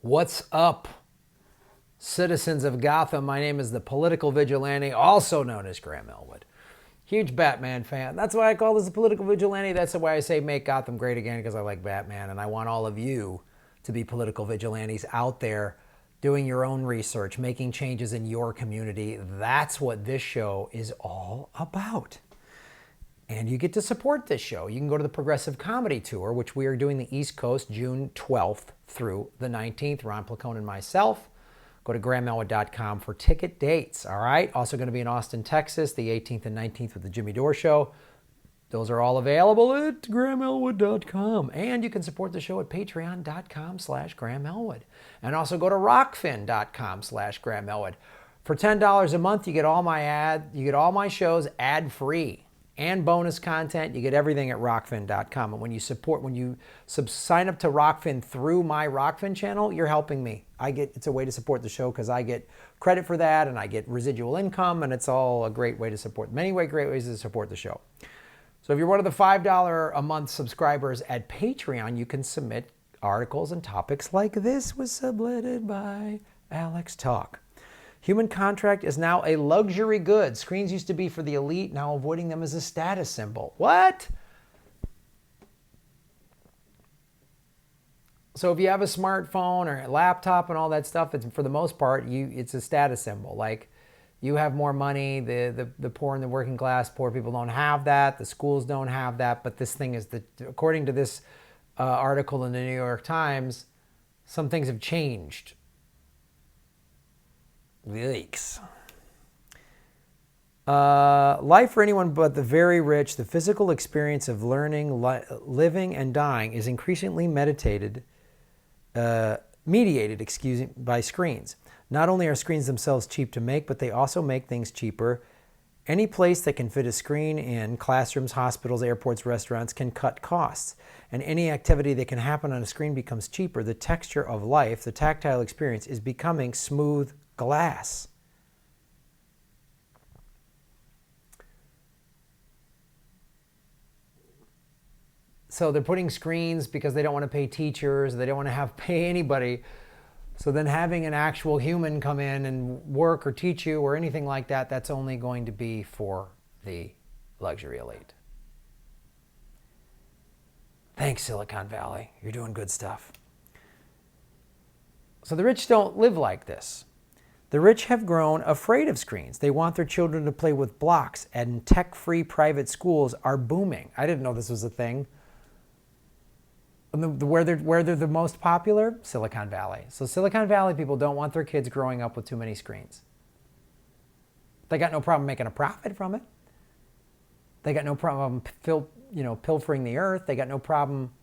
What's up, citizens of Gotham? My name is the Political Vigilante, also known as Graham Elwood. Huge Batman fan. That's why I call this a Political Vigilante. That's why I say make Gotham great again, because I like Batman, and I want all of you to be political vigilantes out there doing your own research, making changes in your community. That's what this show is all about. And you get to support this show. You can go to the Progressive Comedy Tour, which we are doing the East Coast June 12th through the 19th. Ron Placone and myself. Go to GrahamElwood.com for ticket dates, all right? Also going to be in Austin, Texas, the 18th and 19th with the Jimmy Dore Show. Those are all available at GrahamElwood.com. And you can support the show at Patreon.com/GrahamElwood. And also go to Rockfin.com/GrahamElwood. For $10 a month, you get all my shows ad-free. And bonus content. You get everything at rockfin.com. And when you sign up to Rockfin through my Rockfin channel, you're helping me. It's a way to support the show because I get credit for that and I get residual income, and it's all a great way to support. Great ways to support the show. So if you're one of the $5 a month subscribers at Patreon, you can submit articles and topics like this was submitted by Alex Talk. Human contract is now a luxury good. Screens used to be for the elite, now avoiding them as a status symbol. What? So if you have a smartphone or a laptop and all that stuff, it's, for the most part, it's a status symbol. Like, you have more money, the poor and the working class, poor people don't have that, the schools don't have that, but this thing is, according to this article in the New York Times, some things have changed. Yikes. Life for anyone but the very rich, the physical experience of learning, living, and dying is increasingly mediated by screens. Not only are screens themselves cheap to make, but they also make things cheaper. Any place that can fit a screen in, classrooms, hospitals, airports, restaurants, can cut costs. And any activity that can happen on a screen becomes cheaper. The texture of life, the tactile experience, is becoming smooth glass. So they're putting screens because they don't want to pay teachers, they don't want to pay anybody. So then having an actual human come in and work or teach you or anything like that, that's only going to be for the luxury elite. Thanks, Silicon Valley. You're doing good stuff. So the rich don't live like this. The rich have grown afraid of screens. They want their children to play with blocks, and tech-free private schools are booming. I didn't know this was a thing. Where they're the most popular? Silicon Valley. So Silicon Valley people don't want their kids growing up with too many screens. They got no problem making a profit from it. They got no problem pilfering the earth. They got no problem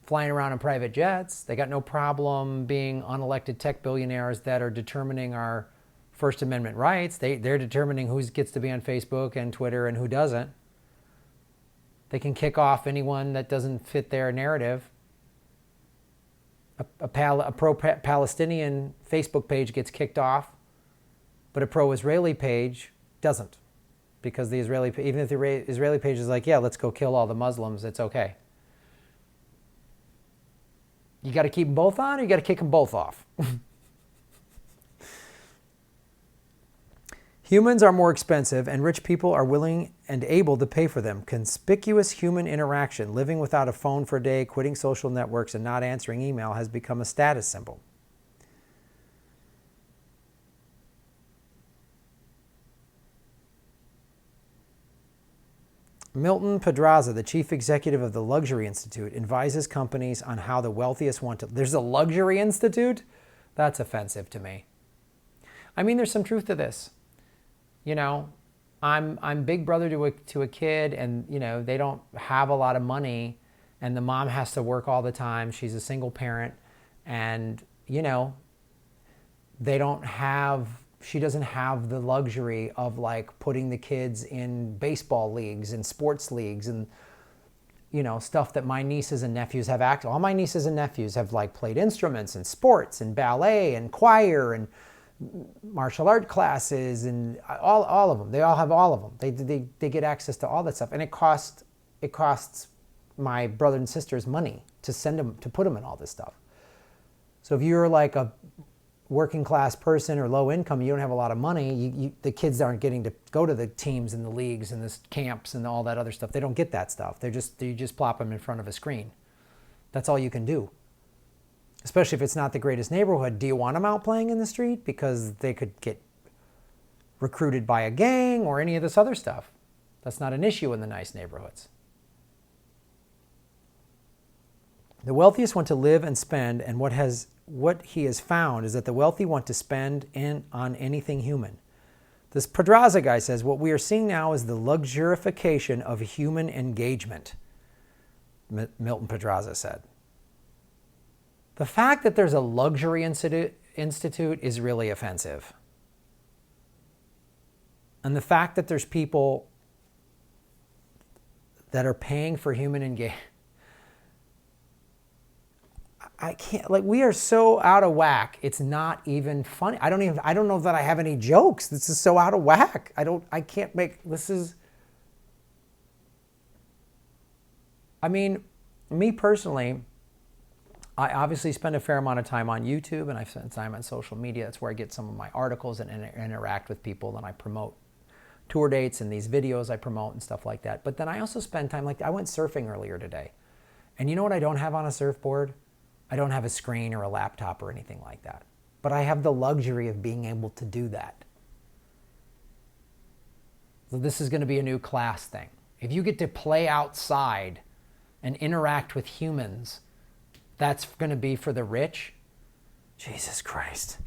flying around in private jets. They got no problem being unelected tech billionaires that are determining our First Amendment rights. They're determining who gets to be on Facebook and Twitter and who doesn't. They can kick off anyone that doesn't fit their narrative. A pro-Palestinian Facebook page gets kicked off, but a pro-Israeli page doesn't. Because even if the Israeli page is like, yeah, let's go kill all the Muslims, it's okay. You got to keep them both on, or you got to kick them both off? Humans are more expensive, and rich people are willing and able to pay for them. Conspicuous human interaction, living without a phone for a day, quitting social networks, and not answering email has become a status symbol. Milton Pedraza, the chief executive of the Luxury Institute, advises companies on how the wealthiest want to... There's a Luxury Institute? That's offensive to me. I mean, there's some truth to this. You know, I'm big brother to a kid, and, you know, they don't have a lot of money, and the mom has to work all the time. She's a single parent, and, you know, she doesn't have the luxury of, like, putting the kids in baseball leagues and sports leagues and, you know, stuff that my nieces and nephews have access. All my nieces and nephews have, like, played instruments and sports and ballet and choir and martial art classes and all of them. They all have all of them. They get access to all that stuff, and it costs my brother and sisters money to send them, to put them in all this stuff. So if you're like a working class person or low income, you don't have a lot of money, the kids aren't getting to go to the teams and the leagues and the camps and all that other stuff. They don't get that stuff. You just plop them in front of a screen. That's all you can do. Especially if it's not the greatest neighborhood. Do you want them out playing in the street? Because they could get recruited by a gang or any of this other stuff. That's not an issue in the nice neighborhoods. The wealthiest want to live and spend, and what he has found is that the wealthy want to spend on anything human. This Pedraza guy says, what we are seeing now is the luxurification of human engagement, Milton Pedraza said. The fact that there's a luxury institute is really offensive. And the fact that there's people that are paying for human engagement, I can't, like, we are so out of whack. It's not even funny. I don't know that I have any jokes. This is so out of whack. I can't make, I mean, me personally, I obviously spend a fair amount of time on YouTube, and I spend time on social media. That's where I get some of my articles and interact with people, and I promote tour dates and these videos I promote and stuff like that. But then I also spend time, like I went surfing earlier today. And you know what I don't have on a surfboard? I don't have a screen or a laptop or anything like that. But I have the luxury of being able to do that. So this is going to be a new class thing. If you get to play outside and interact with humans, that's going to be for the rich. Jesus Christ.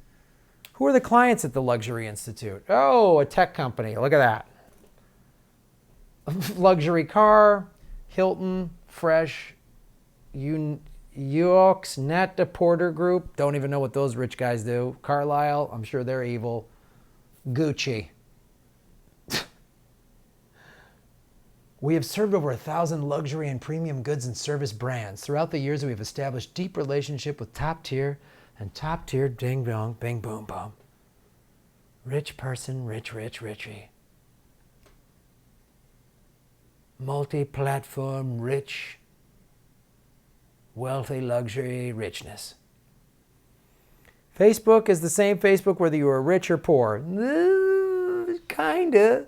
Who are the clients at the Luxury Institute? Oh, a tech company. Look at that. Luxury car, Hilton, Fresh, Yorks, Net, the Porter Group. Don't even know what those rich guys do. Carlisle, I'm sure they're evil. Gucci. We have served over 1,000 luxury and premium goods and service brands. Throughout the years, we have established deep relationship with top tier ding dong, bing boom boom. Rich person, richy. Multi-platform, rich, wealthy, luxury, richness. Facebook is the same Facebook whether you are rich or poor. Kinda.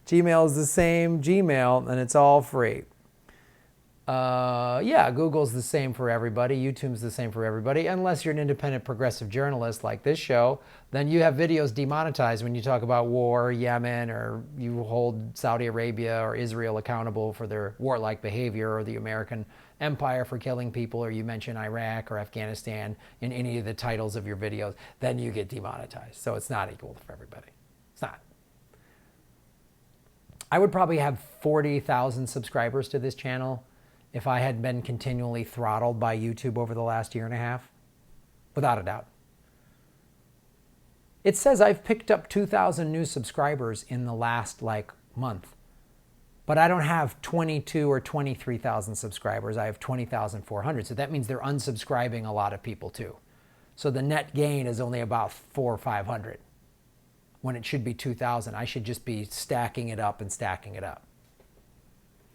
Gmail is the same Gmail, and it's all free. Yeah, Google's the same for everybody. YouTube's the same for everybody. Unless you're an independent progressive journalist like this show, then you have videos demonetized when you talk about war, Yemen, or you hold Saudi Arabia or Israel accountable for their warlike behavior, or the American empire for killing people, or you mention Iraq or Afghanistan in any of the titles of your videos, then you get demonetized. So it's not equal for everybody. It's not. I would probably have 40,000 subscribers to this channel if I had been continually throttled by YouTube over the last year and a half, without a doubt. It says I've picked up 2,000 new subscribers in the last month, but I don't have 22 or 23,000 subscribers. I have 20,400. So that means they're unsubscribing a lot of people too. So the net gain is only about 400 or 500 when it should be 2,000. I should just be stacking it up and stacking it up.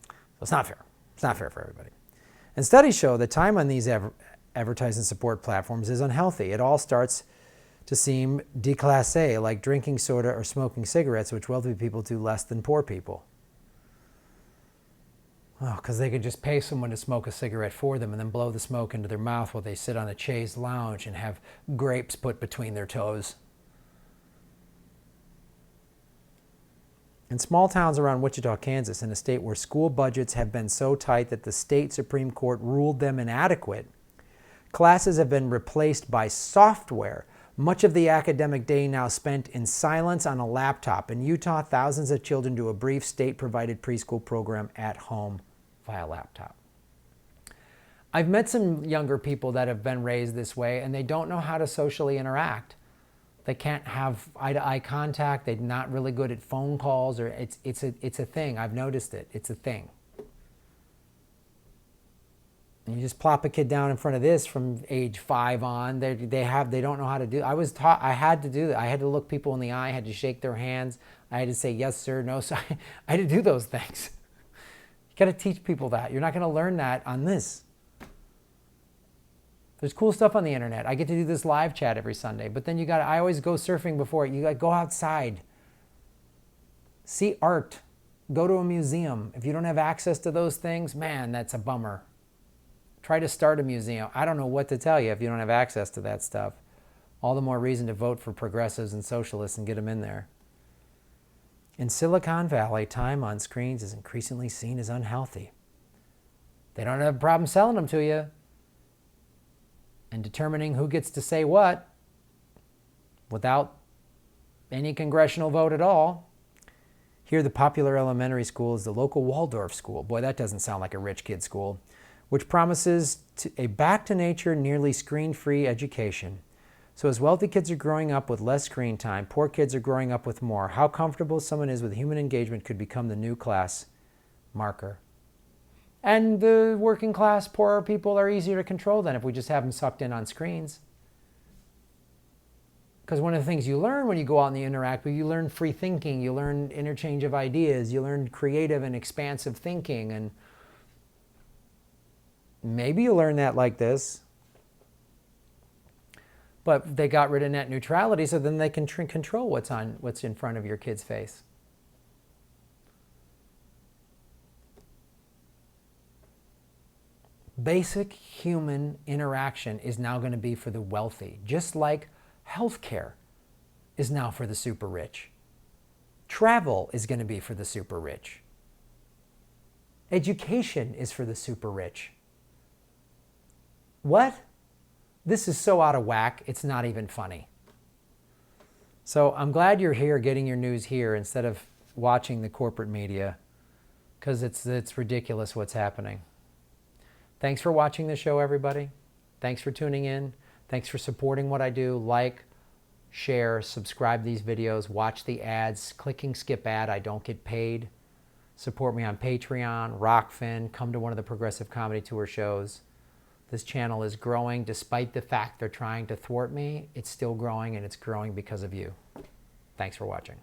So it's not fair. It's not fair for everybody. And studies show that time on these advertising support platforms is unhealthy. It all starts to seem déclassé, like drinking soda or smoking cigarettes, which wealthy people do less than poor people. Oh, because they could just pay someone to smoke a cigarette for them and then blow the smoke into their mouth while they sit on a chaise lounge and have grapes put between their toes. In small towns around Wichita, Kansas, in a state where school budgets have been so tight that the state Supreme Court ruled them inadequate, classes have been replaced by software. Much of the academic day now spent in silence on a laptop. In Utah, thousands of children do a brief state-provided preschool program at home via laptop. I've met some younger people that have been raised this way, and they don't know how to socially interact. They can't have eye-to-eye contact. They're not really good at phone calls, or it's a thing. I've noticed it. It's a thing. And you just plop a kid down in front of this from age 5 on. They don't know how to do. I had to do that. I had to look people in the eye. I had to shake their hands. I had to say yes sir, no sir. I had to do those things. You got to teach people that. You're not going to learn that on this. There's cool stuff on the internet. I get to do this live chat every Sunday, but then I always go surfing before it. You got to go outside, see art, go to a museum. If you don't have access to those things, man, that's a bummer. Try to start a museum. I don't know what to tell you if you don't have access to that stuff. All the more reason to vote for progressives and socialists and get them in there. In Silicon Valley, time on screens is increasingly seen as unhealthy. They don't have a problem selling them to you and determining who gets to say what without any congressional vote at all. Here, the popular elementary school is the local Waldorf school. Boy, that doesn't sound like a rich kid school, which promises a back-to-nature, nearly screen-free education. So as wealthy kids are growing up with less screen time, poor kids are growing up with more. How comfortable someone is with human engagement could become the new class marker. And the working class, poorer people are easier to control than if we just have them sucked in on screens. Because one of the things you learn when you go out and you interact with, you learn free thinking, you learn interchange of ideas, you learn creative and expansive thinking, and maybe you learn that like this. But they got rid of net neutrality, so then they can control what's in front of your kid's face. Basic human interaction is now going to be for the wealthy, just like healthcare is now for the super rich. Travel is going to be for the super rich. Education is for the super rich. What? This is so out of whack, it's not even funny. So I'm glad you're here getting your news here instead of watching the corporate media, because it's ridiculous what's happening. Thanks for watching the show, everybody. Thanks for tuning in. Thanks for supporting what I do. Like, share, subscribe to these videos, watch the ads, clicking skip ad, I don't get paid. Support me on Patreon, Rockfin, come to one of the Progressive Comedy Tour shows. This channel is growing despite the fact they're trying to thwart me. It's still growing, and it's growing because of you. Thanks for watching.